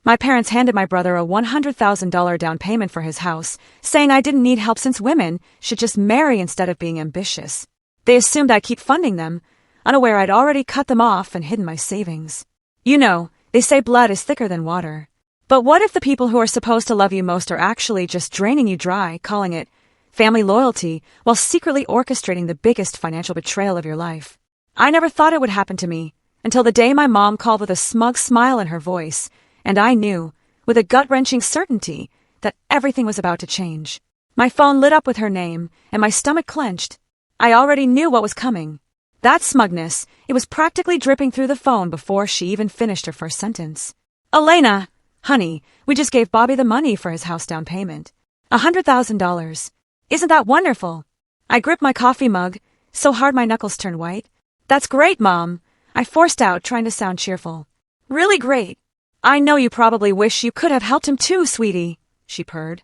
My parents handed my brother a $100,000 down payment for his house, saying I didn't need help since women should just marry instead of being ambitious. They assumed I'd keep funding them, unaware I'd already cut them off and hidden my savings. You know, they say blood is thicker than water. But what if the people who are supposed to love you most are actually just draining you dry, calling it family loyalty, while secretly orchestrating the biggest financial betrayal of your life? I never thought it would happen to me, until the day my mom called with a smug smile in her voice, and I knew, with a gut-wrenching certainty, that everything was about to change. My phone lit up with her name, and my stomach clenched. I already knew what was coming. That smugness, it was practically dripping through the phone before she even finished her first sentence. Elena! Honey, we just gave Bobby the money for his house down payment. $100,000. Isn't that wonderful? I gripped my coffee mug, so hard my knuckles turned white. That's great, Mom. I forced out, trying to sound cheerful. Really great. I know you probably wish you could have helped him too, sweetie, she purred.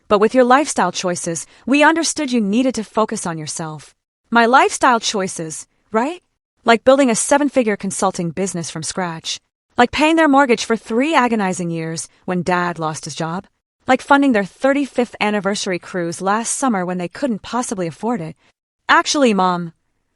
But with your lifestyle choices, we understood you needed to focus on yourself. My lifestyle choices, right? Like building a 7-figure consulting business from scratch. Like paying their mortgage for 3 agonizing years when Dad lost his job. Like funding their 35th anniversary cruise last summer when they couldn't possibly afford it. Actually, Mom,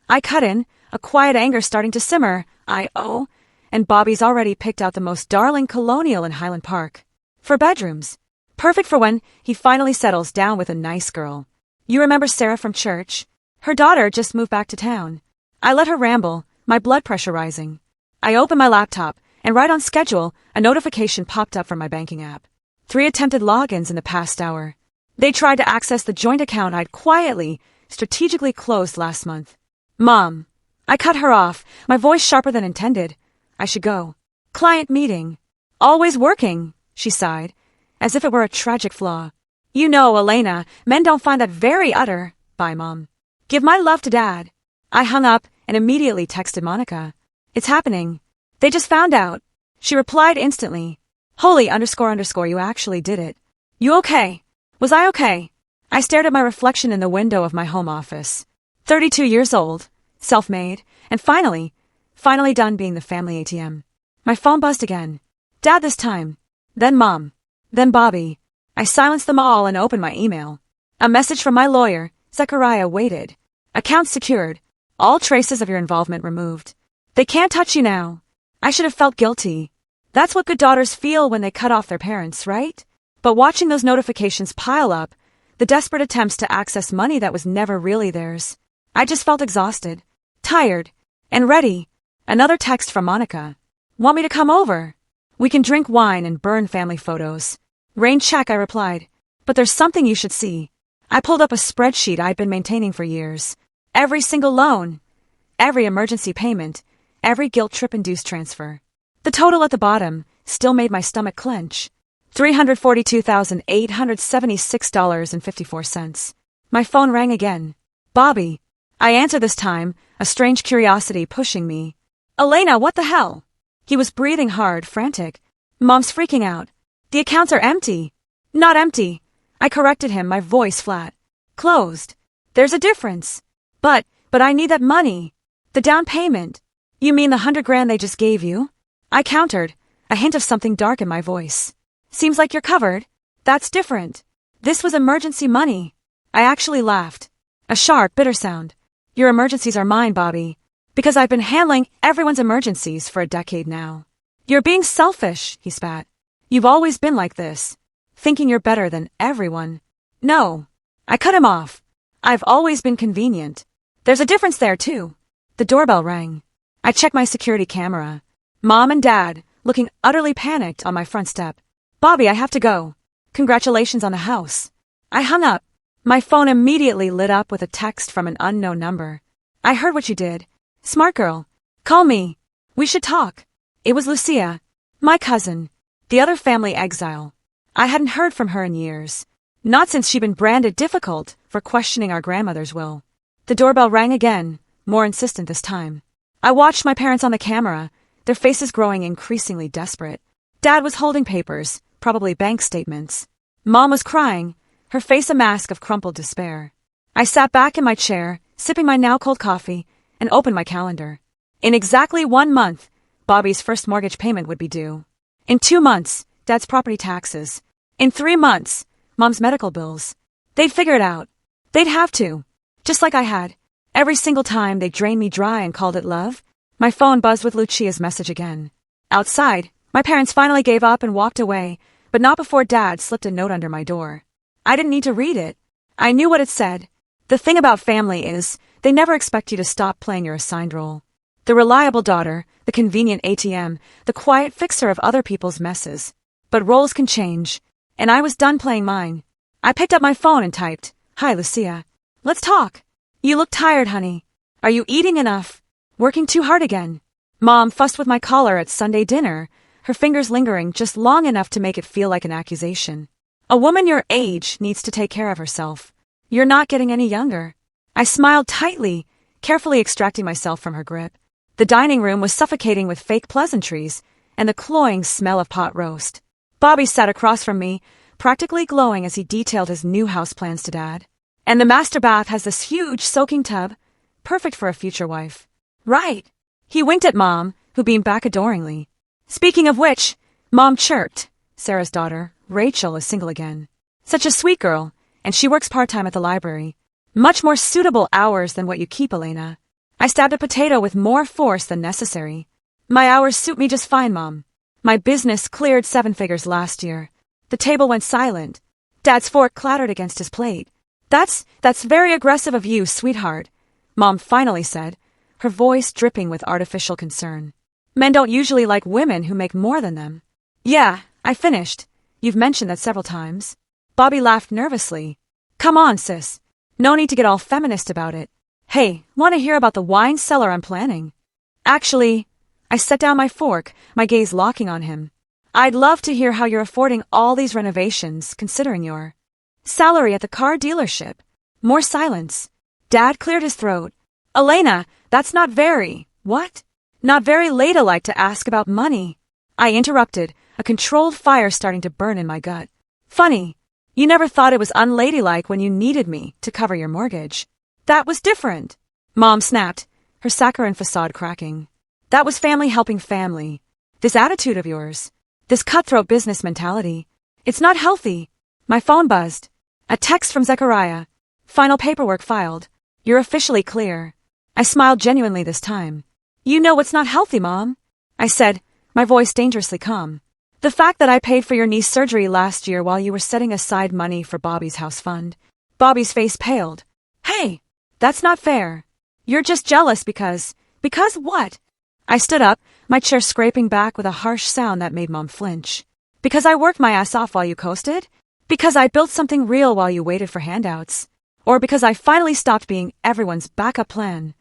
I cut in, a quiet anger starting to simmer. And Bobby's already picked out the most darling colonial in Highland Park. For bedrooms. Perfect for when he finally settles down with a nice girl. You remember Sarah from church? Her daughter just moved back to town. I let her ramble, my blood pressure rising. I opened my laptop, and right on schedule, a notification popped up from my banking app. 3 attempted logins in the past hour. They tried to access the joint account I'd quietly, strategically closed last month. Mom. I cut her off, my voice sharper than intended. I should go. Client meeting. Always working, she sighed, as if it were a tragic flaw. You know, Elena, men don't find that very utter. Bye, Mom. Give my love to Dad. I hung up and immediately texted Monica. It's happening. They just found out. She replied instantly. Holy __ you actually did it. You okay? Was I okay? I stared at my reflection in the window of my home office. 32 years old, self-made, and finally done being the family ATM. My phone buzzed again. Dad this time. Then Mom. Then Bobby. I silenced them all and opened my email. A message from my lawyer, Zechariah, waited. Account secured. All traces of your involvement removed. They can't touch you now. I should have felt guilty. That's what good daughters feel when they cut off their parents, right? But watching those notifications pile up, the desperate attempts to access money that was never really theirs, I just felt exhausted, tired, and ready. Another text from Monica. Want me to come over? We can drink wine and burn family photos. Rain check, I replied. But there's something you should see. I pulled up a spreadsheet I'd been maintaining for years. Every single loan. Every emergency payment. Every guilt trip-induced transfer. The total at the bottom still made my stomach clench. $342,876.54. My phone rang again. Bobby. I answered this time, a strange curiosity pushing me. Elena, what the hell? He was breathing hard, frantic. Mom's freaking out. The accounts are empty. Not empty. I corrected him, my voice flat. Closed. There's a difference. But I need that money. The down payment. You mean the $100,000 they just gave you? I countered, a hint of something dark in my voice. Seems like you're covered. That's different. This was emergency money. I actually laughed. A sharp, bitter sound. Your emergencies are mine, Bobby. Because I've been handling everyone's emergencies for a decade now. You're being selfish, he spat. You've always been like this. Thinking you're better than everyone. No. I cut him off. I've always been convenient. There's a difference there, too. The doorbell rang. I checked my security camera. Mom and Dad, looking utterly panicked on my front step. Bobby, I have to go. Congratulations on the house. I hung up. My phone immediately lit up with a text from an unknown number. I heard what you did. Smart girl. Call me. We should talk. It was Lucia, my cousin, the other family exile. I hadn't heard from her in years. Not since she'd been branded difficult for questioning our grandmother's will. The doorbell rang again, more insistent this time. I watched my parents on the camera, their faces growing increasingly desperate. Dad was holding papers, probably bank statements. Mom was crying, her face a mask of crumpled despair. I sat back in my chair, sipping my now-cold coffee, and opened my calendar. In exactly 1 month, Bobby's first mortgage payment would be due. In 2 months, Dad's property taxes. In 3 months, Mom's medical bills. They'd figure it out. They'd have to. Just like I had. Every single time they drained me dry and called it love. My phone buzzed with Lucia's message again. Outside, my parents finally gave up and walked away, but not before Dad slipped a note under my door. I didn't need to read it. I knew what it said. The thing about family is, they never expect you to stop playing your assigned role. The reliable daughter, the convenient ATM, the quiet fixer of other people's messes. But roles can change, and I was done playing mine. I picked up my phone and typed, "Hi, Lucia. Let's talk. You look tired, honey. Are you eating enough? Working too hard again?" Mom fussed with my collar at Sunday dinner, her fingers lingering just long enough to make it feel like an accusation. A woman your age needs to take care of herself. You're not getting any younger. I smiled tightly, carefully extracting myself from her grip. The dining room was suffocating with fake pleasantries and the cloying smell of pot roast. Bobby sat across from me, practically glowing as he detailed his new house plans to Dad. And the master bath has this huge soaking tub, perfect for a future wife. Right. He winked at Mom, who beamed back adoringly. Speaking of which, Mom chirped. Sarah's daughter, Rachel, is single again. Such a sweet girl, and she works part-time at the library. Much more suitable hours than what you keep, Elena. I stabbed a potato with more force than necessary. My hours suit me just fine, Mom. My business cleared 7 figures last year. The table went silent. Dad's fork clattered against his plate. That's very aggressive of you, sweetheart, Mom finally said, her voice dripping with artificial concern. Men don't usually like women who make more than them. Yeah, I finished. You've mentioned that several times. Bobby laughed nervously. Come on, sis. No need to get all feminist about it. Hey, want to hear about the wine cellar I'm planning? Actually, I set down my fork, my gaze locking on him. I'd love to hear how you're affording all these renovations, considering your salary at the car dealership. More silence. Dad cleared his throat. Elena, that's not very, what? Not very ladylike to ask about money. I interrupted, a controlled fire starting to burn in my gut. Funny, you never thought it was unladylike when you needed me to cover your mortgage. That was different. Mom snapped, her saccharine facade cracking. That was family helping family. This attitude of yours, this cutthroat business mentality, it's not healthy. My phone buzzed. A text from Zechariah. Final paperwork filed. You're officially clear. I smiled genuinely this time. You know what's not healthy, Mom, I said, my voice dangerously calm. The fact that I paid for your niece's surgery last year while you were setting aside money for Bobby's house fund. Bobby's face paled. Hey, that's not fair. You're just jealous because what? I stood up, my chair scraping back with a harsh sound that made Mom flinch. Because I worked my ass off while you coasted? Because I built something real while you waited for handouts? Or because I finally stopped being everyone's backup plan?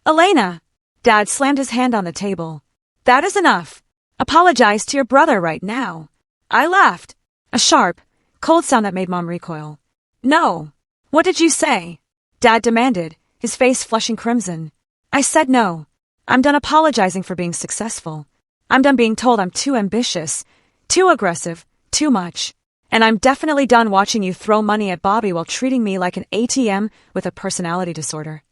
Elena! Dad slammed his hand on the table. That is enough. Apologize to your brother right now. I laughed. A sharp, cold sound that made Mom recoil. No. What did you say? Dad demanded, his face flushing crimson. I said no. I'm done apologizing for being successful. I'm done being told I'm too ambitious, too aggressive, too much. And I'm definitely done watching you throw money at Bobby while treating me like an ATM with a personality disorder.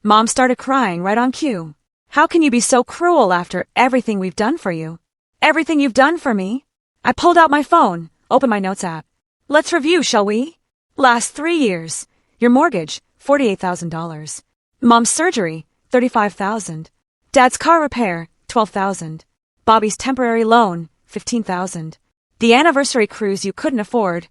Mom started crying right on cue. How can you be so cruel after everything we've done for you? Everything you've done for me? I pulled out my phone, opened my notes app. Let's review, shall we? Last 3 years. Your mortgage, $48,000. Mom's surgery, $35,000. Dad's car repair, $12,000. Bobby's temporary loan, $15,000. The anniversary cruise you couldn't afford,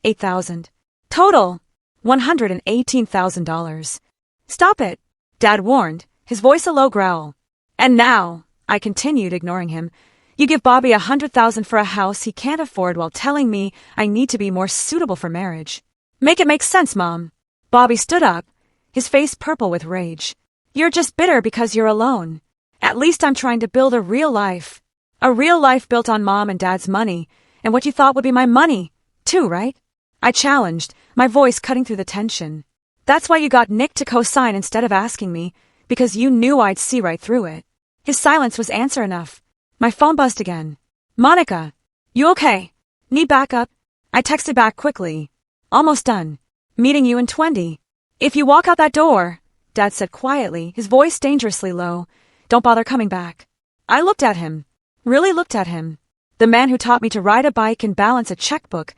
$8,000. Total, $118,000. Stop it, Dad warned, his voice a low growl. And now, I continued, ignoring him, you give Bobby $100,000 for a house he can't afford while telling me I need to be more suitable for marriage. Make it make sense, Mom. Bobby stood up, his face purple with rage. You're just bitter because you're alone. At least I'm trying to build a real life. A real life built on Mom and Dad's money, and what you thought would be my money, too, right? I challenged, my voice cutting through the tension. That's why you got Nick to co-sign instead of asking me, because you knew I'd see right through it. His silence was answer enough. My phone buzzed again. Monica, you okay? Need backup? I texted back quickly. Almost done. Meeting you in 20. If you walk out that door, Dad said quietly, his voice dangerously low, don't bother coming back. I looked at him. Really looked at him. The man who taught me to ride a bike and balance a checkbook,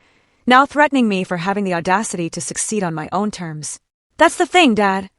now threatening me for having the audacity to succeed on my own terms. That's the thing, Dad,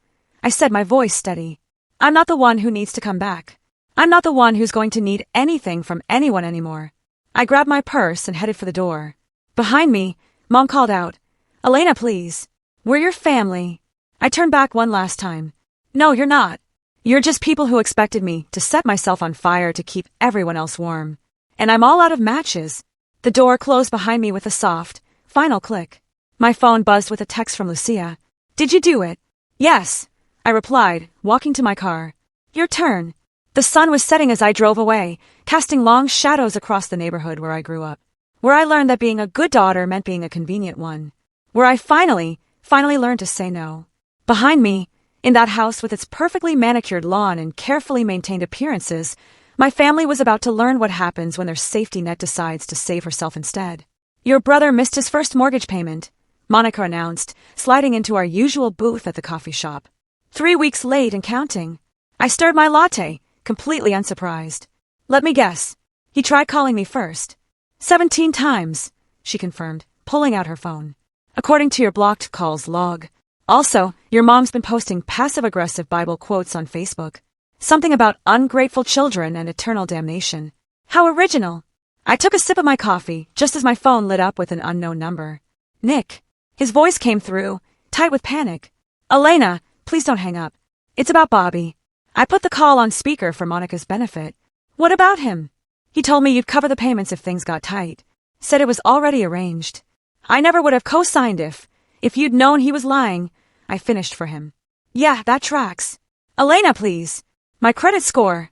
I said, my voice steady. I'm not the one who needs to come back. I'm not the one who's going to need anything from anyone anymore. I grabbed my purse and headed for the door. Behind me, Mom called out, Elena, please. We're your family. I turned back one last time. No, you're not. You're just people who expected me to set myself on fire to keep everyone else warm. And I'm all out of matches. The door closed behind me with a soft, final click. My phone buzzed with a text from Lucia. Did you do it? Yes, I replied, walking to my car. Your turn. The sun was setting as I drove away, casting long shadows across the neighborhood where I grew up, where I learned that being a good daughter meant being a convenient one, where I finally learned to say no. Behind me, in that house with its perfectly manicured lawn and carefully maintained appearances, my family was about to learn what happens when their safety net decides to save herself instead. Your brother missed his first mortgage payment, Monica announced, sliding into our usual booth at the coffee shop. 3 weeks late and counting. I stirred my latte, completely unsurprised. Let me guess. He tried calling me first. 17 times, she confirmed, pulling out her phone. According to your blocked calls log. Also, your mom's been posting passive-aggressive Bible quotes on Facebook. Something about ungrateful children and eternal damnation. How original. I took a sip of my coffee just as my phone lit up with an unknown number. Nick. His voice came through, tight with panic. Elena, please don't hang up. It's about Bobby. I put the call on speaker for Monica's benefit. What about him? He told me you'd cover the payments if things got tight. Said it was already arranged. I never would have co-signed if you'd known he was lying. I finished for him. Yeah, that tracks. Elena, please. My credit score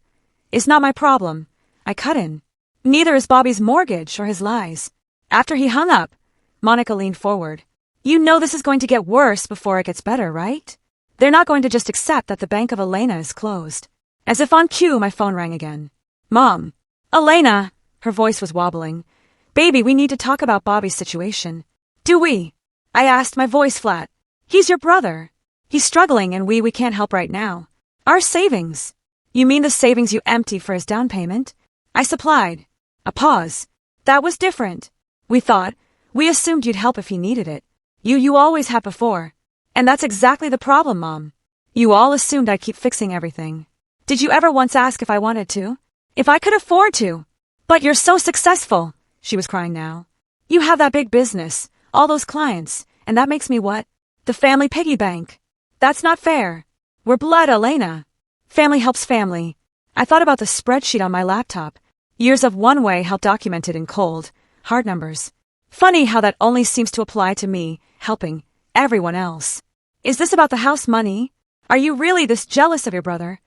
is not my problem. I cut in. Neither is Bobby's mortgage or his lies. After he hung up, Monica leaned forward. You know this is going to get worse before it gets better, right? They're not going to just accept that the bank of Elena is closed. As if on cue, my phone rang again. Mom. Elena. Her voice was wobbling. Baby, we need to talk about Bobby's situation. Do we? I asked, my voice flat. He's your brother. He's struggling and we can't help right now. Our savings. You mean the savings you emptied for his down payment? I supplied. A pause. That was different. We assumed you'd help if he needed it. You always have before. And that's exactly the problem, Mom. You all assumed I'd keep fixing everything. Did you ever once ask if I wanted to? If I could afford to? But you're so successful, she was crying now. You have that big business, all those clients, and that makes me what? The family piggy bank. That's not fair. We're blood, Elena. Family helps family. I thought about the spreadsheet on my laptop. Years of one way help documented in cold, hard numbers. Funny how that only seems to apply to me, helping everyone else. Is this about the house money? Are you really this jealous of your brother?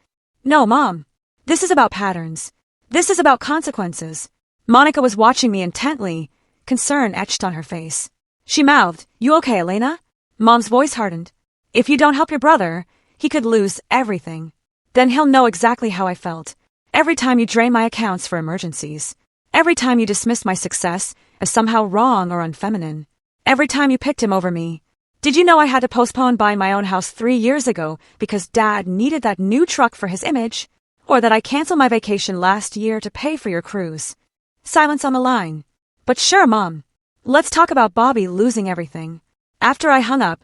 No, Mom. This is about patterns. This is about consequences. Monica was watching me intently, concern etched on her face. She mouthed, You okay, Elena? Mom's voice hardened. If you don't help your brother, he could lose everything. Then he'll know exactly how I felt. Every time you drain my accounts for emergencies. Every time you dismissed my success as somehow wrong or unfeminine. Every time you picked him over me. Did you know I had to postpone buying my own house 3 years ago because Dad needed that new truck for his image? Or that I canceled my vacation last year to pay for your cruise? Silence on the line. But sure, Mom. Let's talk about Bobby losing everything. After I hung up,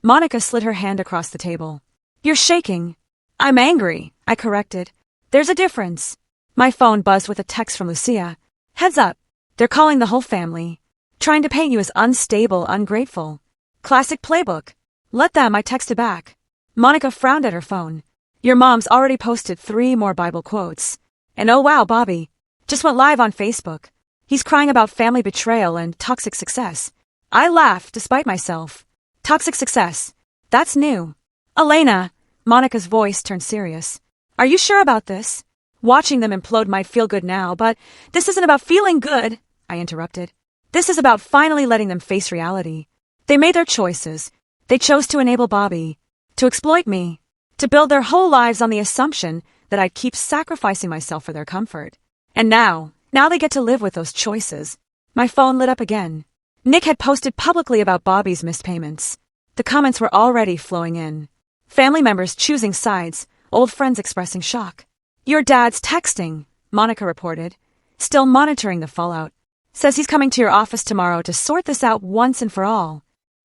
Monica slid her hand across the table. You're shaking. I'm angry, I corrected. There's a difference. My phone buzzed with a text from Lucia. Heads up. They're calling the whole family. Trying to paint you as unstable, ungrateful. Classic playbook. Let them, I texted back. Monica frowned at her phone. Your mom's already posted 3 more Bible quotes. And oh wow, Bobby just went live on Facebook. He's crying about family betrayal and toxic success. I laughed despite myself. Toxic success. That's new. Elena, Monica's voice turned serious. Are you sure about this? Watching them implode might feel good now, but this isn't about feeling good, I interrupted. This is about finally letting them face reality. They made their choices. They chose to enable Bobby, to exploit me, to build their whole lives on the assumption that I'd keep sacrificing myself for their comfort. And now they get to live with those choices. My phone lit up again. Nick had posted publicly about Bobby's missed payments. The comments were already flowing in. Family members choosing sides, old friends expressing shock. Your dad's texting, Monica reported. still monitoring the fallout. Says he's coming to your office tomorrow to sort this out once and for all.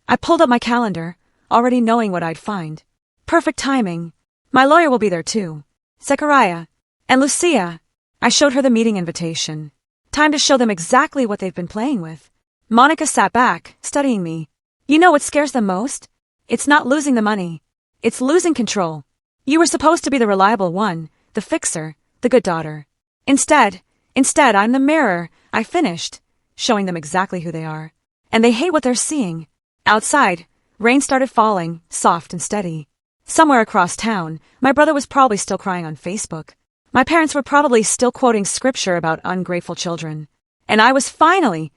I pulled up my calendar, already knowing what I'd find. Perfect timing. My lawyer will be there too. Zechariah. And Lucia. I showed her the meeting invitation. Time to show them exactly what they've been playing with. Monica sat back, studying me. You know what scares them most? It's not losing the money. It's losing control. You were supposed to be the reliable one, the fixer, the good daughter. Instead, I'm the mirror, I finished, showing them exactly who they are. And they hate what they're seeing. Outside, rain started falling, soft and steady. Somewhere across town, my brother was probably still crying on Facebook. My parents were probably still quoting scripture about ungrateful children. And I was finally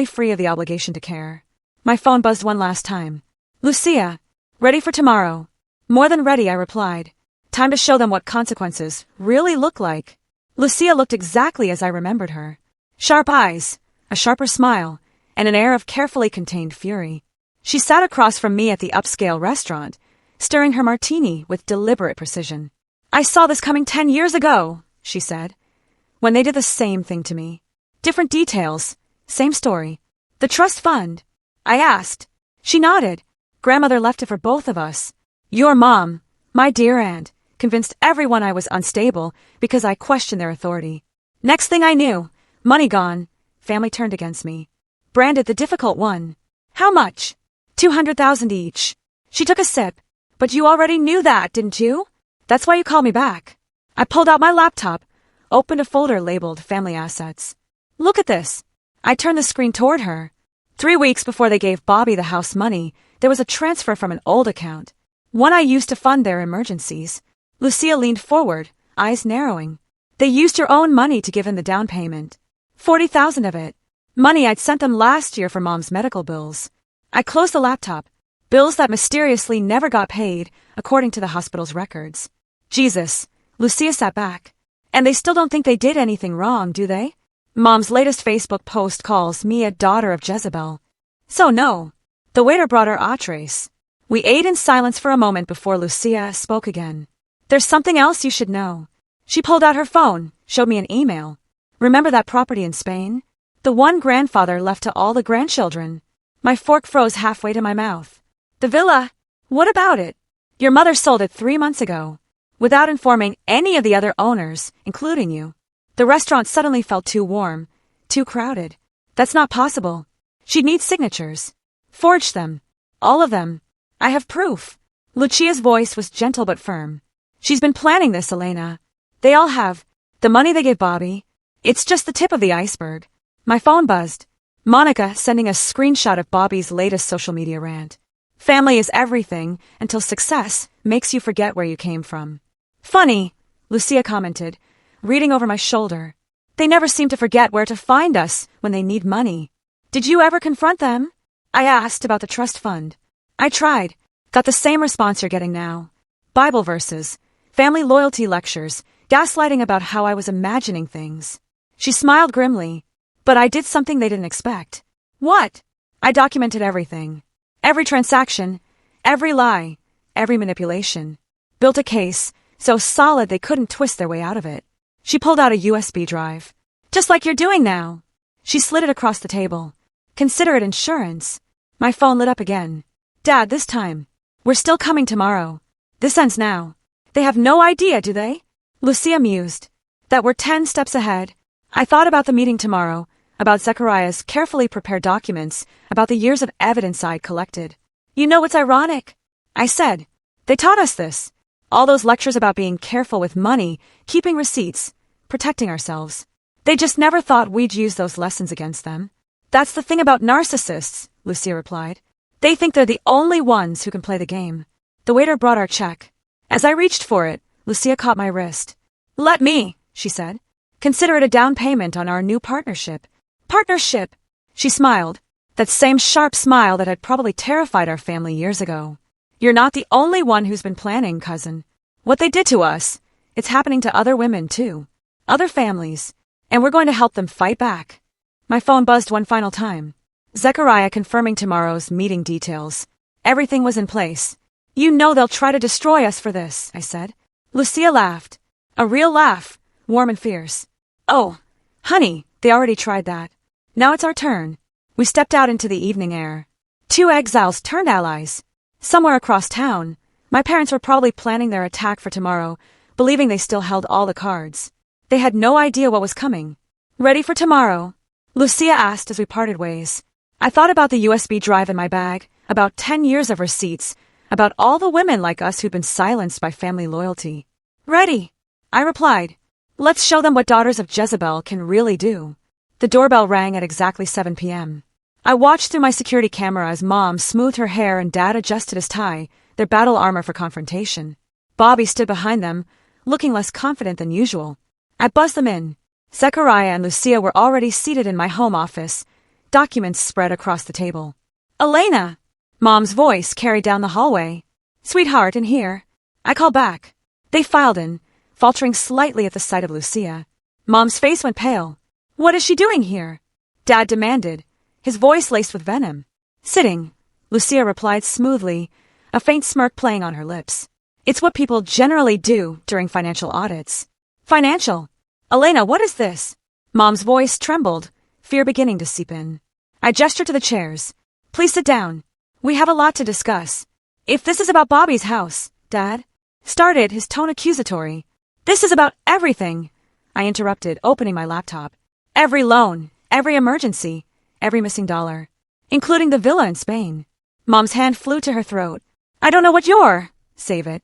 free of the obligation to care. My phone buzzed one last time. Lucia, ready for tomorrow? More than ready, I replied. Time to show them what consequences really look like. Lucia looked exactly as I remembered her. Sharp eyes, a sharper smile, and an air of carefully contained fury. She sat across from me at the upscale restaurant, stirring her martini with deliberate precision. I saw this coming 10 years ago, she said, when they did the same thing to me. Different details, same story. The trust fund? I asked. She nodded. Grandmother left it for both of us. Your mom, my dear aunt, convinced everyone I was unstable because I questioned their authority. Next thing I knew, money gone. Family turned against me. Branded the difficult one. How much? 200,000 each. She took a sip. But you already knew that, didn't you? That's why you called me back. I pulled out my laptop, opened a folder labeled Family Assets. Look at this. I turned the screen toward her. 3 weeks before they gave Bobby the house money, there was a transfer from an old account. One I used to fund their emergencies. Lucia leaned forward, eyes narrowing. They used your own money to give in the down payment. 40,000 of it. Money I'd sent them last year for Mom's medical bills. I closed the laptop. Bills that mysteriously never got paid, according to the hospital's records. Jesus, Lucia sat back. And they still don't think they did anything wrong, do they? Mom's latest Facebook post calls me a daughter of Jezebel. So no. The waiter brought her entrees. We ate in silence for a moment before Lucia spoke again. There's something else you should know. She pulled out her phone, showed me an email. Remember that property in Spain? The one grandfather left to all the grandchildren. My fork froze halfway to my mouth. The villa? What about it? Your mother sold it 3 months ago, without informing any of the other owners, including you. The restaurant suddenly felt too warm, too crowded. That's not possible. She'd need signatures. Forge them. All of them. I have proof. Lucia's voice was gentle but firm. She's been planning this, Elena. They all have. The money they gave Bobby. It's just the tip of the iceberg. My phone buzzed. Monica sending a screenshot of Bobby's latest social media rant. Family is everything until success makes you forget where you came from. Funny, Lucia commented, reading over my shoulder. They never seem to forget where to find us when they need money. Did you ever confront them? I asked about the trust fund. I tried. Got the same response you're getting now. Bible verses, family loyalty lectures, gaslighting about how I was imagining things. She smiled grimly. But I did something they didn't expect. What? I documented everything. Every transaction, every lie, every manipulation. Built a case so solid they couldn't twist their way out of it. She pulled out a USB drive. Just like you're doing now. She slid it across the table. Consider it insurance. My phone lit up again. Dad, this time. We're still coming tomorrow. This ends now. They have no idea, do they? Lucia mused. That we're 10 steps ahead. I thought about the meeting tomorrow, about Zechariah's carefully prepared documents, about the years of evidence I'd collected. You know what's ironic? I said. They taught us this. All those lectures about being careful with money, keeping receipts, protecting ourselves. They just never thought we'd use those lessons against them. That's the thing about narcissists, Lucia replied. They think they're the only ones who can play the game. The waiter brought our check. As I reached for it, Lucia caught my wrist. Let me, she said. Consider it a down payment on our new partnership. Partnership! She smiled. That same sharp smile that had probably terrified our family years ago. You're not the only one who's been planning, cousin. What they did to us, it's happening to other women, too. Other families. And we're going to help them fight back. My phone buzzed one final time. Zechariah confirming tomorrow's meeting details. Everything was in place. You know they'll try to destroy us for this, I said. Lucia laughed. A real laugh, warm and fierce. Oh, Honey, they already tried that. Now it's our turn. We stepped out into the evening air. Two exiles turned allies. Somewhere across town, my parents were probably planning their attack for tomorrow, believing they still held all the cards. They had no idea what was coming. Ready for tomorrow? Lucia asked as we parted ways. I thought about the USB drive in my bag, about 10 years of receipts, about all the women like us who'd been silenced by family loyalty. Ready, I replied. Let's show them what daughters of Jezebel can really do. The doorbell rang at exactly 7 p.m. I watched through my security camera as Mom smoothed her hair and Dad adjusted his tie, their battle armor for confrontation. Bobby stood behind them, looking less confident than usual. I buzzed them in. Zechariah and Lucia were already seated in my home office, documents spread across the table. Elena! Mom's voice carried down the hallway. Sweetheart, in here. I called back. They filed in, faltering slightly at the sight of Lucia. Mom's face went pale. What is she doing here? Dad demanded, his voice laced with venom. Sitting, Lucia replied smoothly, a faint smirk playing on her lips. It's what people generally do during financial audits. Financial? Elena, what is this? Mom's voice trembled, fear beginning to seep in. I gestured to the chairs. Please sit down. We have a lot to discuss. If this is about Bobby's house, Dad started, his tone accusatory. This is about everything, I interrupted, opening my laptop. Every loan, every emergency, every missing dollar, including the villa in Spain. Mom's hand flew to her throat. I don't know what you're... Save it.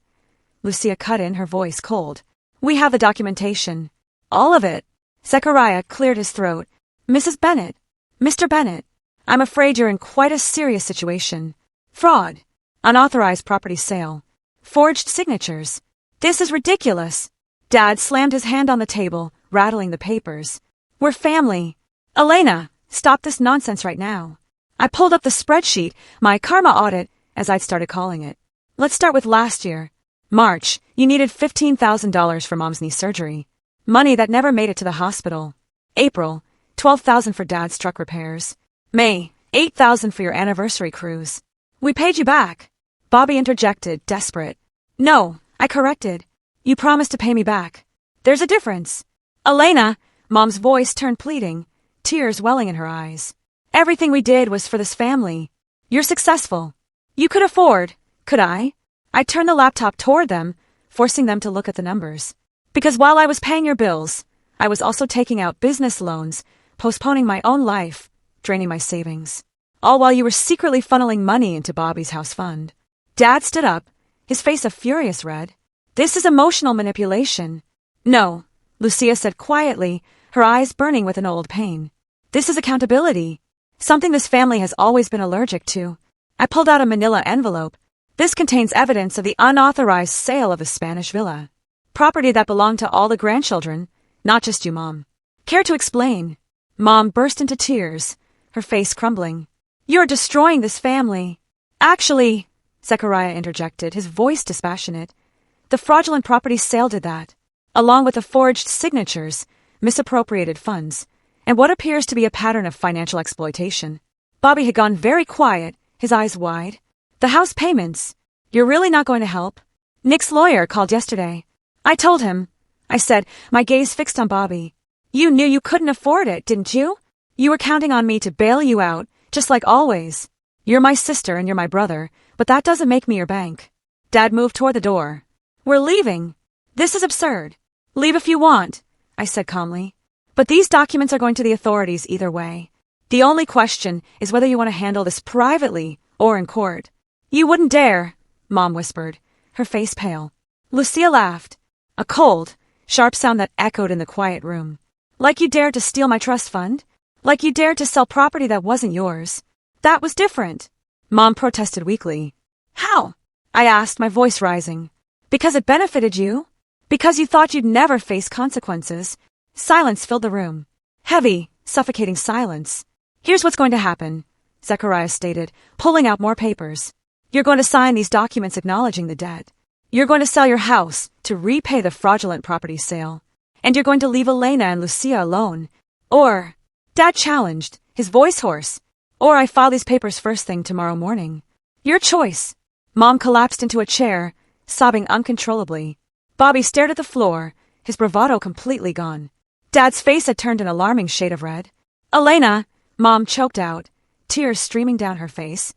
Lucia cut in, her voice cold. We have the documentation. All of it. Zechariah cleared his throat. Mrs. Bennett. Mr. Bennett. I'm afraid you're in quite a serious situation. Fraud. Unauthorized property sale. Forged signatures. This is ridiculous. Dad slammed his hand on the table, rattling the papers. We're family. Elena, stop this nonsense right now. I pulled up the spreadsheet, my karma audit, as I'd started calling it. Let's start with last year. March, you needed $15,000 for Mom's knee surgery. Money that never made it to the hospital. April, $12,000 for Dad's truck repairs. May, $8,000 for your anniversary cruise. We paid you back. Bobby interjected, desperate. No, I corrected. You promised to pay me back. There's a difference. Elena, Mom's voice turned pleading, tears welling in her eyes. Everything we did was for this family. You're successful. You could afford, could I? I turned the laptop toward them, forcing them to look at the numbers. Because while I was paying your bills, I was also taking out business loans, postponing my own life, draining my savings. All while you were secretly funneling money into Bobby's house fund. Dad stood up, his face a furious red. This is emotional manipulation. No, Lucia said quietly, her eyes burning with an old pain. This is accountability. Something this family has always been allergic to. I pulled out a manila envelope. This contains evidence of the unauthorized sale of the Spanish villa. Property that belonged to all the grandchildren, not just you, Mom. Care to explain? Mom burst into tears, her face crumbling. You're destroying this family. Actually, Zechariah interjected, his voice dispassionate. The fraudulent property sale did that, along with the forged signatures, misappropriated funds, and what appears to be a pattern of financial exploitation. Bobby had gone very quiet, his eyes wide. The house payments. You're really not going to help? Nick's lawyer called yesterday. I told him. I said, my gaze fixed on Bobby. You knew you couldn't afford it, didn't you? You were counting on me to bail you out, just like always. You're my sister and you're my brother, but that doesn't make me your bank. Dad moved toward the door. We're leaving. This is absurd. Leave if you want, I said calmly. But these documents are going to the authorities either way. The only question is whether you want to handle this privately or in court. You wouldn't dare, Mom whispered, her face pale. Lucia laughed, a cold, sharp sound that echoed in the quiet room. Like you dared to steal my trust fund? Like you dared to sell property that wasn't yours? That was different. Mom protested weakly. How? I asked, my voice rising. Because it benefited you? Because you thought you'd never face consequences? Silence filled the room. Heavy, suffocating silence. Here's what's going to happen, Zechariah stated, pulling out more papers. You're going to sign these documents acknowledging the debt. You're going to sell your house to repay the fraudulent property sale. And you're going to leave Elena and Lucia alone. Or, Dad challenged, his voice hoarse. Or I file these papers first thing tomorrow morning. Your choice. Mom collapsed into a chair, sobbing uncontrollably. Bobby stared at the floor, his bravado completely gone. Dad's face had turned an alarming shade of red. Elena, Mom choked out, tears streaming down her face.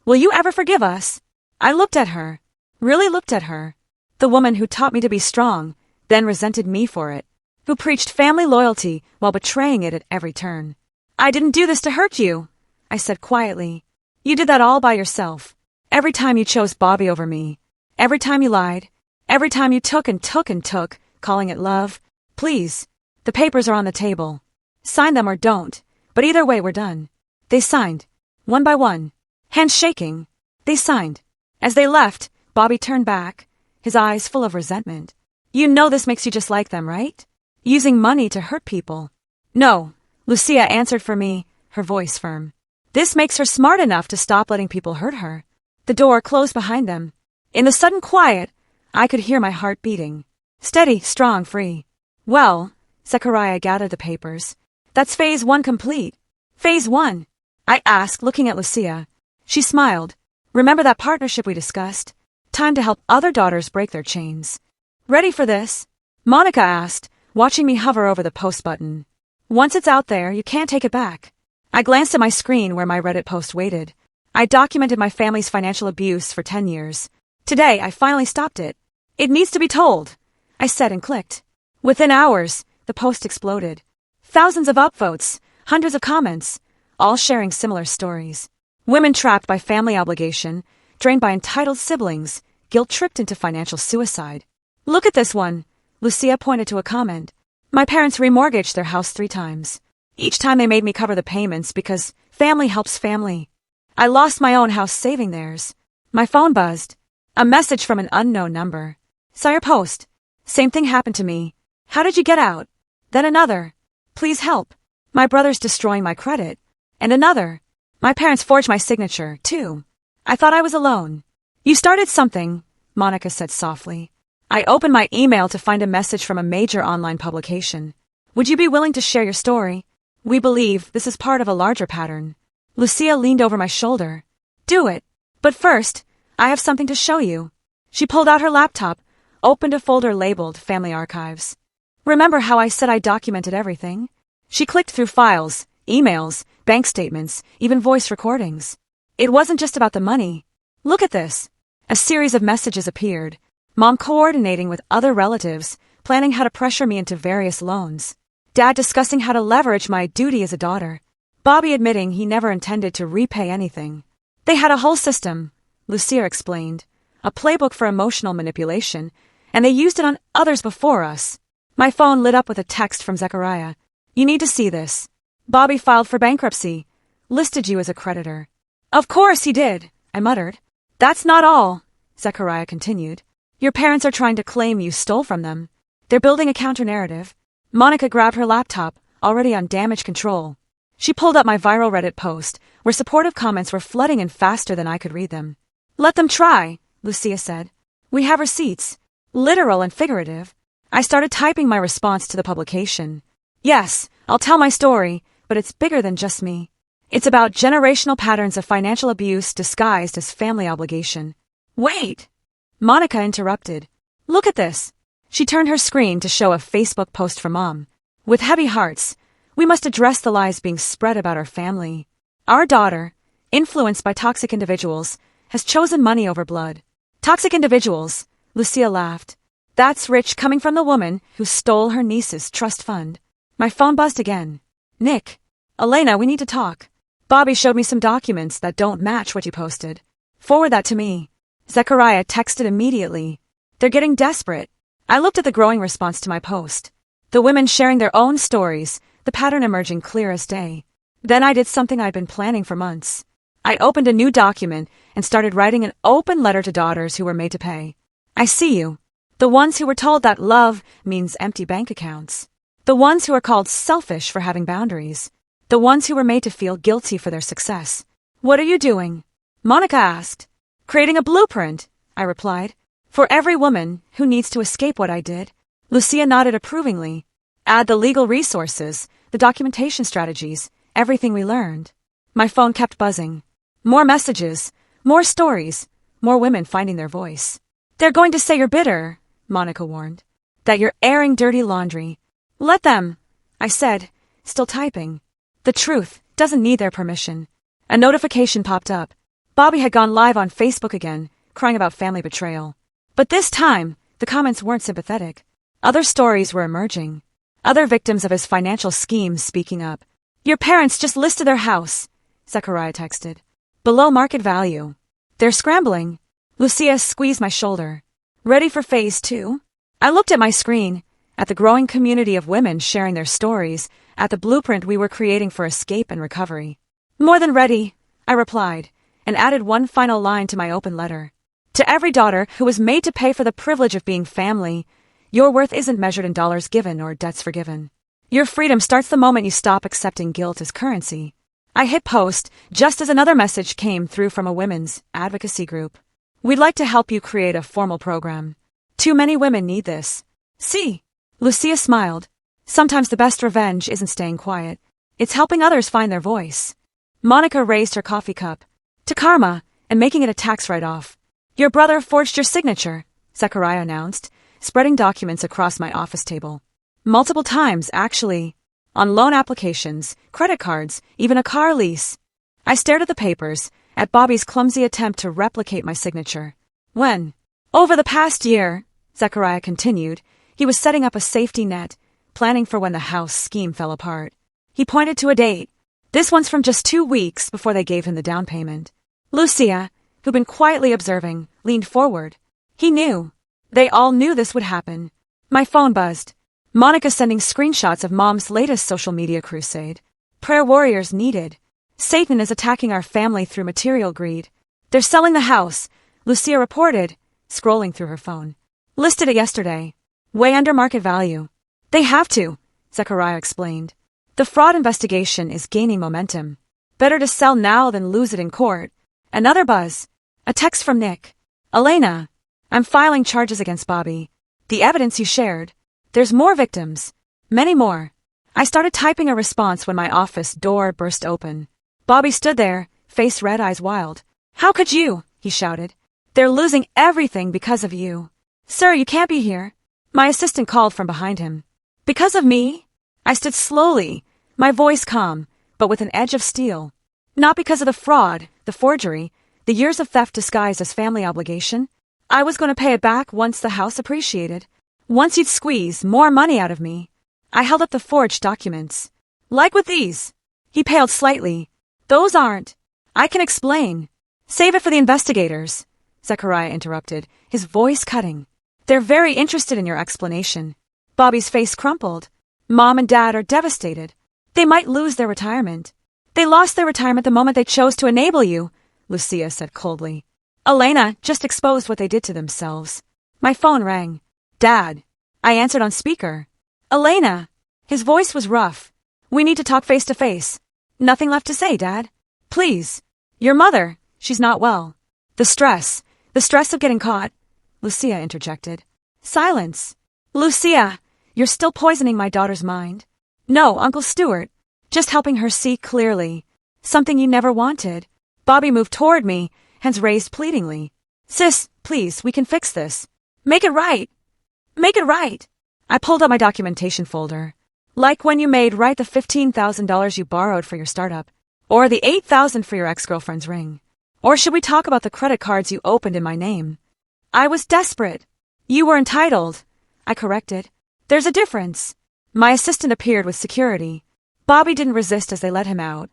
Will you ever forgive us? I looked at her. Really looked at her. The woman who taught me to be strong, then resented me for it. Who preached family loyalty while betraying it at every turn. I didn't do this to hurt you, I said quietly. You did that all by yourself. Every time you chose Bobby over me. Every time you lied. Every time you took and took and took, calling it love. Please. The papers are on the table. Sign them or don't, but either way we're done. They signed. One by one. Hands shaking. They signed. As they left, Bobby turned back, his eyes full of resentment. You know this makes you just like them, right? Using money to hurt people. No, Lucia answered for me, her voice firm. This makes her smart enough to stop letting people hurt her. The door closed behind them. In the sudden quiet, I could hear my heart beating. Steady, strong, free. Well, Zechariah gathered the papers. That's phase 1 complete. Phase 1? I asked, looking at Lucia. She smiled. Remember that partnership we discussed? Time to help other daughters break their chains. Ready for this? Monica asked, watching me hover over the post button. Once it's out there, you can't take it back. I glanced at my screen where my Reddit post waited. I documented my family's financial abuse for 10 years. Today, I finally stopped it. It needs to be told, I said and clicked. Within hours, the post exploded. Thousands of upvotes, hundreds of comments, all sharing similar stories. Women trapped by family obligation, drained by entitled siblings, guilt-tripped into financial suicide. Look at this one, Lucia pointed to a comment. My parents remortgaged their house 3 times. Each time they made me cover the payments because family helps family. I lost my own house saving theirs. My phone buzzed. A message from an unknown number. Saw your post. Same thing happened to me. How did you get out? Then another. Please help. My brother's destroying my credit. And another. My parents forged my signature, too. I thought I was alone. You started something, Monica said softly. I opened my email to find a message from a major online publication. Would you be willing to share your story? We believe this is part of a larger pattern. Lucia leaned over my shoulder. Do it. But first, I have something to show you. She pulled out her laptop, opened a folder labeled Family Archives. Remember how I said I documented everything? She clicked through files, emails, bank statements, even voice recordings. It wasn't just about the money. Look at this. A series of messages appeared. Mom coordinating with other relatives, planning how to pressure me into various loans. Dad discussing how to leverage my duty as a daughter. Bobby admitting he never intended to repay anything. They had a whole system, Lucia explained. A playbook for emotional manipulation, and they used it on others before us. My phone lit up with a text from Zechariah. You need to see this. Bobby filed for bankruptcy. Listed you as a creditor. Of course he did, I muttered. That's not all, Zechariah continued. Your parents are trying to claim you stole from them. They're building a counter-narrative. Monica grabbed her laptop, already on damage control. She pulled up my viral Reddit post, where supportive comments were flooding in faster than I could read them. Let them try, Lucia said. We have receipts. Literal and figurative. I started typing my response to the publication. Yes, I'll tell my story, but it's bigger than just me. It's about generational patterns of financial abuse disguised as family obligation. Wait! Monica interrupted. Look at this. She turned her screen to show a Facebook post from Mom. With heavy hearts, we must address the lies being spread about our family. Our daughter, influenced by toxic individuals, has chosen money over blood. Toxic individuals, Lucia laughed. That's rich coming from the woman who stole her niece's trust fund. My phone buzzed again. Nick. Elena, we need to talk. Bobby showed me some documents that don't match what you posted. Forward that to me. Zechariah texted immediately. They're getting desperate. I looked at the growing response to my post. The women sharing their own stories, the pattern emerging clear as day. Then I did something I'd been planning for months. I opened a new document and started writing an open letter to daughters who were made to pay. I see you. The ones who were told that love means empty bank accounts. The ones who are called selfish for having boundaries. The ones who were made to feel guilty for their success. What are you doing? Monica asked. Creating a blueprint, I replied. For every woman who needs to escape what I did. Lucia nodded approvingly. Add the legal resources, the documentation strategies, everything we learned. My phone kept buzzing. More messages, more stories, more women finding their voice. They're going to say you're bitter, Monica warned. That you're airing dirty laundry. Let them, I said, still typing. The truth doesn't need their permission. A notification popped up. Bobby had gone live on Facebook again, crying about family betrayal. But this time, the comments weren't sympathetic. Other stories were emerging. Other victims of his financial schemes speaking up. Your parents just listed their house, Zechariah texted. Below market value. They're scrambling. Lucia squeezed my shoulder. Ready for phase 2? I looked at my screen, at the growing community of women sharing their stories, at the blueprint we were creating for escape and recovery. More than ready, I replied, and added one final line to my open letter. To every daughter who was made to pay for the privilege of being family, your worth isn't measured in dollars given or debts forgiven. Your freedom starts the moment you stop accepting guilt as currency. I hit post just as another message came through from a women's advocacy group. We'd like to help you create a formal program. Too many women need this. See? Lucia smiled. Sometimes the best revenge isn't staying quiet. It's helping others find their voice. Monica raised her coffee cup. To karma, and making it a tax write-off. Your brother forged your signature, Zechariah announced, spreading documents across my office table. Multiple times, actually. On loan applications, credit cards, even a car lease. I stared at the papers, at Bobby's clumsy attempt to replicate my signature. When? Over the past year, Zechariah continued, he was setting up a safety net, planning for when the house scheme fell apart. He pointed to a date. This one's from just 2 weeks before they gave him the down payment. Lucia, who'd been quietly observing, leaned forward. He knew. They all knew this would happen. My phone buzzed. Monica sending screenshots of Mom's latest social media crusade. Prayer warriors needed. Satan is attacking our family through material greed. They're selling the house, Lucia reported, scrolling through her phone. Listed it yesterday. Way under market value. They have to, Zechariah explained. The fraud investigation is gaining momentum. Better to sell now than lose it in court. Another buzz. A text from Nick. Elena, I'm filing charges against Bobby. The evidence you shared. There's more victims. Many more. I started typing a response when my office door burst open. Bobby stood there, face red, eyes wild. How could you? He shouted. They're losing everything because of you. Sir, you can't be here. My assistant called from behind him. Because of me? I stood slowly, my voice calm, but with an edge of steel. Not because of the fraud, the forgery, the years of theft disguised as family obligation. I was going to pay it back once the house appreciated. Once you'd squeeze more money out of me. I held up the forged documents. Like with these. He paled slightly. Those aren't. I can explain. Save it for the investigators, Zechariah interrupted, his voice cutting. They're very interested in your explanation. Bobby's face crumpled. Mom and Dad are devastated. They might lose their retirement. They lost their retirement the moment they chose to enable you, Lucia said coldly. Elena just exposed what they did to themselves. My phone rang. Dad. I answered on speaker. Elena. His voice was rough. We need to talk face to face. Nothing left to say, Dad. Please. Your mother. She's not well. The stress of getting caught. Lucia interjected. Silence. Lucia, you're still poisoning my daughter's mind. No, Uncle Stuart. Just helping her see clearly. Something you never wanted. Bobby moved toward me, hands raised pleadingly. Sis, please, we can fix this. Make it right. Make it right. I pulled out my documentation folder. Like when you made right the $15,000 you borrowed for your startup. Or the $8,000 for your ex-girlfriend's ring. Or should we talk about the credit cards you opened in my name? I was desperate. You were entitled. I corrected. There's a difference. My assistant appeared with security. Bobby didn't resist as they let him out,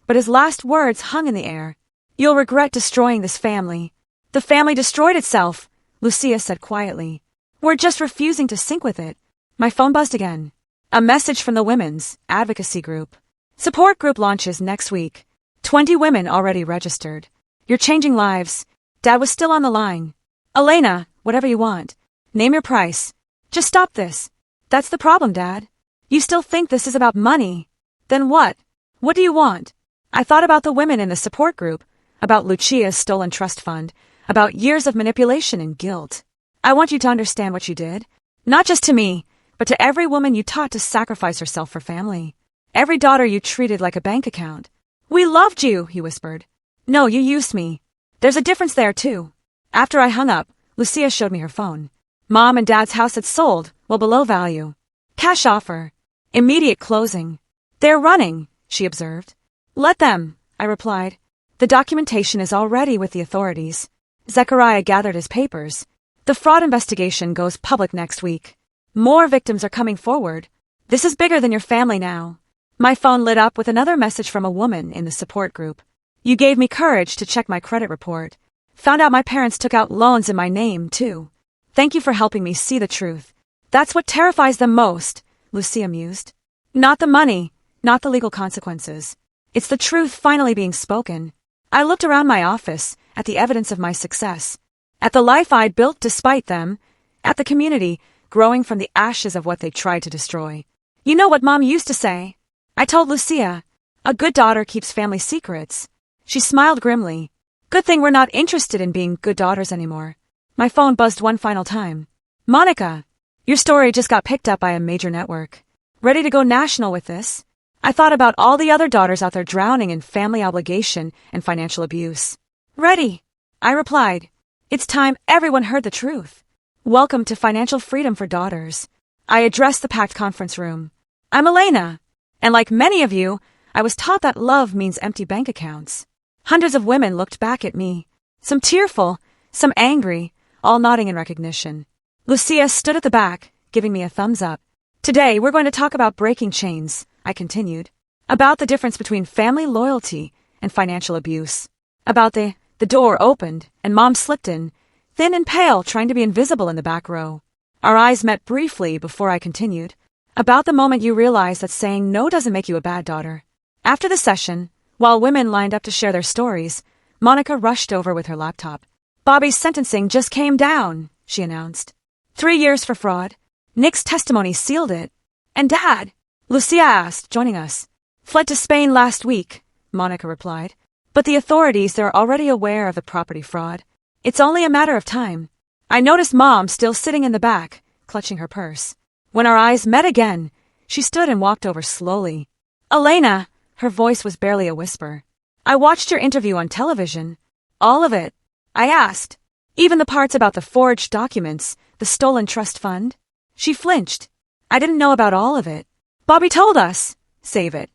but his last words hung in the air. You'll regret destroying this family. The family destroyed itself, Lucia said quietly. We're just refusing to sync with it. My phone buzzed again. A message from the women's advocacy group. Support group launches next week. 20 women already registered. You're changing lives. Dad was still on the line. Elena, whatever you want. Name your price. Just stop this. That's the problem, Dad. You still think this is about money. Then what? What do you want? I thought about the women in the support group, about Lucia's stolen trust fund, about years of manipulation and guilt. I want you to understand what you did. Not just to me, but to every woman you taught to sacrifice herself for family. Every daughter you treated like a bank account. We loved you, he whispered. No, you used me. There's a difference there, too. After I hung up, Lucia showed me her phone. Mom and Dad's house had sold, well below value. Cash offer. Immediate closing. They're running, she observed. Let them, I replied. The documentation is already with the authorities. Zechariah gathered his papers. The fraud investigation goes public next week. More victims are coming forward. This is bigger than your family now. My phone lit up with another message from a woman in the support group. You gave me courage to check my credit report. Found out my parents took out loans in my name, too. Thank you for helping me see the truth. That's what terrifies them most, Lucia mused. Not the money, not the legal consequences. It's the truth finally being spoken. I looked around my office, at the evidence of my success, at the life I'd built despite them, at the community growing from the ashes of what they tried to destroy. You know what Mom used to say? I told Lucia, a good daughter keeps family secrets. She smiled grimly. Good thing we're not interested in being good daughters anymore. My phone buzzed one final time. Monica, your story just got picked up by a major network. Ready to go national with this? I thought about all the other daughters out there drowning in family obligation and financial abuse. Ready, I replied. It's time everyone heard the truth. Welcome to Financial Freedom for Daughters. I addressed the packed conference room. I'm Elena, and like many of you, I was taught that love means empty bank accounts. Hundreds of women looked back at me, some tearful, some angry, all nodding in recognition. Lucia stood at the back, giving me a thumbs up. Today, we're going to talk about breaking chains, I continued. About the difference between family loyalty and financial abuse. About the door opened, and Mom slipped in, thin and pale, trying to be invisible in the back row. Our eyes met briefly before I continued. About the moment you realize that saying no doesn't make you a bad daughter. After the session, while women lined up to share their stories, Monica rushed over with her laptop. Bobby's sentencing just came down, she announced. 3 years for fraud. Nick's testimony sealed it. And Dad, Lucia asked, joining us. Fled to Spain last week, Monica replied. But the authorities are already aware of the property fraud. It's only a matter of time. I noticed Mom still sitting in the back, clutching her purse. When our eyes met again, she stood and walked over slowly. Elena, her voice was barely a whisper. I watched your interview on television. All of it. I asked. Even the parts about the forged documents, the stolen trust fund? She flinched. I didn't know about all of it. Bobby told us. Save it.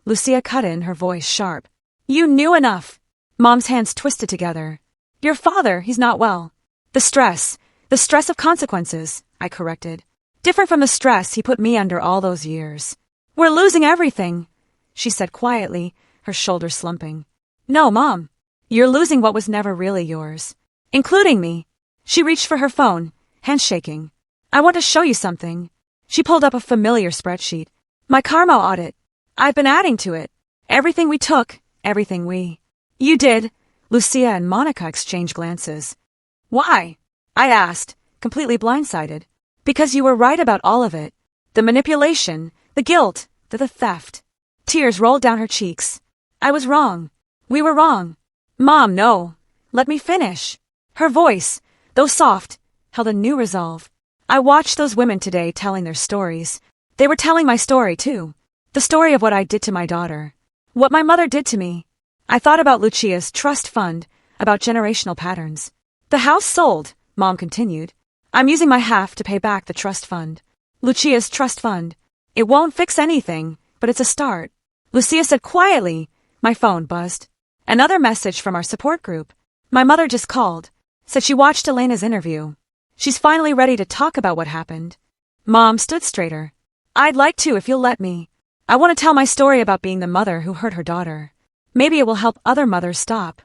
Lucia cut in, her voice sharp. You knew enough. Mom's hands twisted together. Your father, he's not well. The stress of consequences, I corrected. Different from the stress he put me under all those years. We're losing everything, she said quietly, her shoulders slumping. No, Mom. You're losing what was never really yours. Including me. She reached for her phone, hands shaking. I want to show you something. She pulled up a familiar spreadsheet. My karma audit. I've been adding to it. Everything we took, everything we. You did. Lucia and Monica exchanged glances. Why? I asked, completely blindsided. Because you were right about all of it. The manipulation, the guilt, the theft. Tears rolled down her cheeks. I was wrong. We were wrong. Mom, no. Let me finish. Her voice, though soft, held a new resolve. I watched those women today telling their stories. They were telling my story, too. The story of what I did to my daughter. What my mother did to me. I thought about Lucia's trust fund, about generational patterns. The house sold, Mom continued. I'm using my half to pay back the trust fund. Lucia's trust fund. It won't fix anything, but it's a start. Lucia said quietly. My phone buzzed. Another message from our support group. My mother just called. Said she watched Elena's interview. She's finally ready to talk about what happened. Mom stood straighter. I'd like to if you'll let me. I want to tell my story about being the mother who hurt her daughter. Maybe it will help other mothers stop.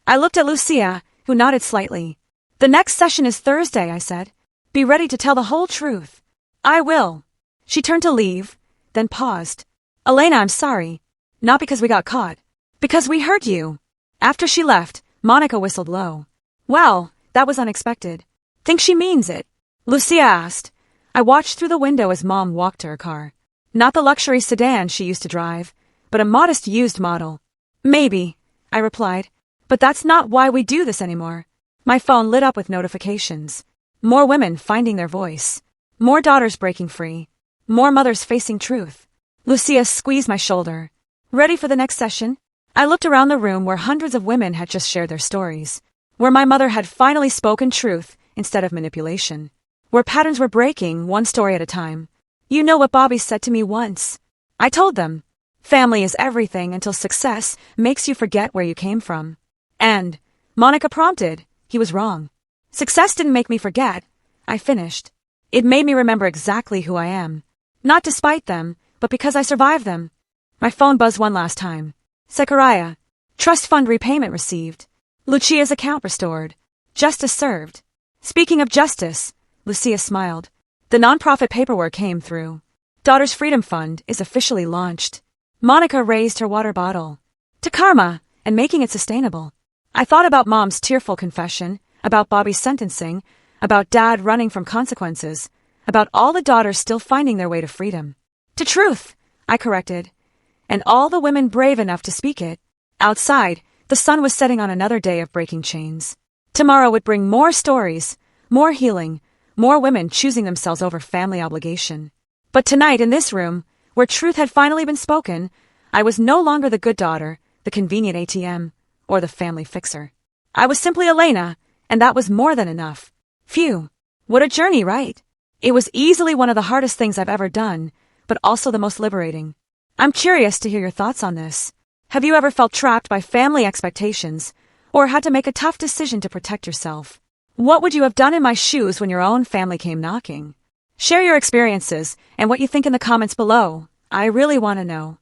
I looked at Lucia, who nodded slightly. The next session is Thursday, I said. Be ready to tell the whole truth. I will. She turned to leave, then paused. Elena, I'm sorry. Not because we got caught. Because we hurt you. After she left, Monica whistled low. Well, that was unexpected. Think she means it? Lucia asked. I watched through the window as Mom walked to her car. Not the luxury sedan she used to drive, but a modest used model. Maybe, I replied. But that's not why we do this anymore. My phone lit up with notifications. More women finding their voice. More daughters breaking free. More mothers facing truth. Lucia squeezed my shoulder. Ready for the next session? I looked around the room where hundreds of women had just shared their stories. Where my mother had finally spoken truth instead of manipulation. Where patterns were breaking one story at a time. You know what Bobby said to me once. I told them, family is everything until success makes you forget where you came from. And, Monica prompted, he was wrong. Success didn't make me forget. I finished. It made me remember exactly who I am. Not despite them, but because I survived them. My phone buzzed one last time. Zechariah. Trust fund repayment received. Lucia's account restored. Justice served. Speaking of justice, Lucia smiled. The nonprofit paperwork came through. Daughter's Freedom Fund is officially launched. Monica raised her water bottle. To karma, and making it sustainable. I thought about Mom's tearful confession, about Bobby's sentencing, about Dad running from consequences, about all the daughters still finding their way to freedom. To truth, I corrected. And all the women brave enough to speak it. Outside, the sun was setting on another day of breaking chains. Tomorrow would bring more stories, more healing, more women choosing themselves over family obligation. But tonight in this room, where truth had finally been spoken, I was no longer the good daughter, the convenient ATM, or the family fixer. I was simply Elena, and that was more than enough. Phew. What a journey, right? It was easily one of the hardest things I've ever done, but also the most liberating. I'm curious to hear your thoughts on this. Have you ever felt trapped by family expectations, or had to make a tough decision to protect yourself? What would you have done in my shoes when your own family came knocking? Share your experiences and what you think in the comments below. I really want to know.